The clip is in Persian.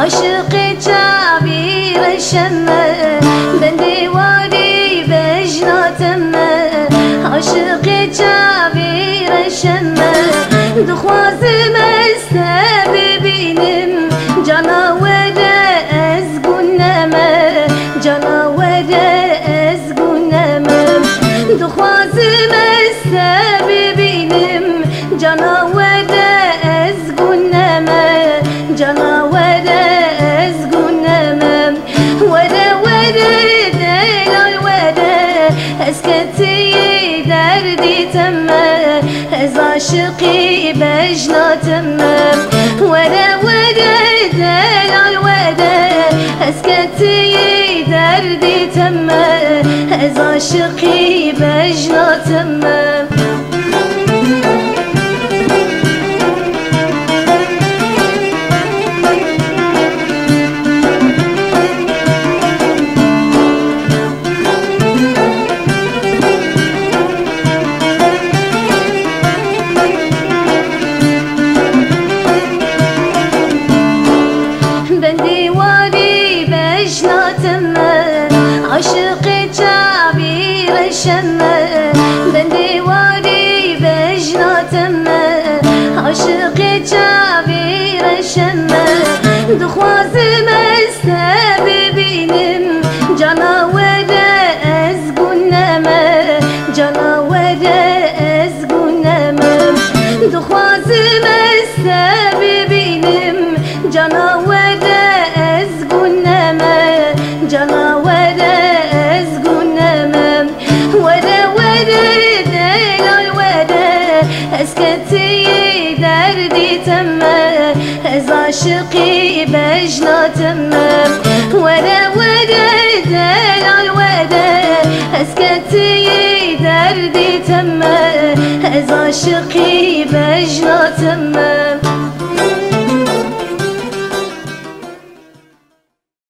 عاشق جابیر شمه بندی واری بجناتمه عاشق جابیر شمه دخوازم استه ببینم جانور از گونمه جانور از گونمه دخوازم استه ببینم جانور از گونمه جانور اسكتي دردي تمه از عاشقي بجناتمه ورا دلال ورا اسكتي دردي تمه از عاشقي بجناتمه عاشق جابیر شمه بندی واری بجناتمه عاشق جابیر شمه دخوازم استه ببینم جانور از گونمه جانور از گونمه دخوازم استه ببینم جانور از گونمه جانور اسكتي دردي تمه از عاشقي بجناتمه ورا دلال ورا اسكتي دردي تمه از عاشقي بجناتمه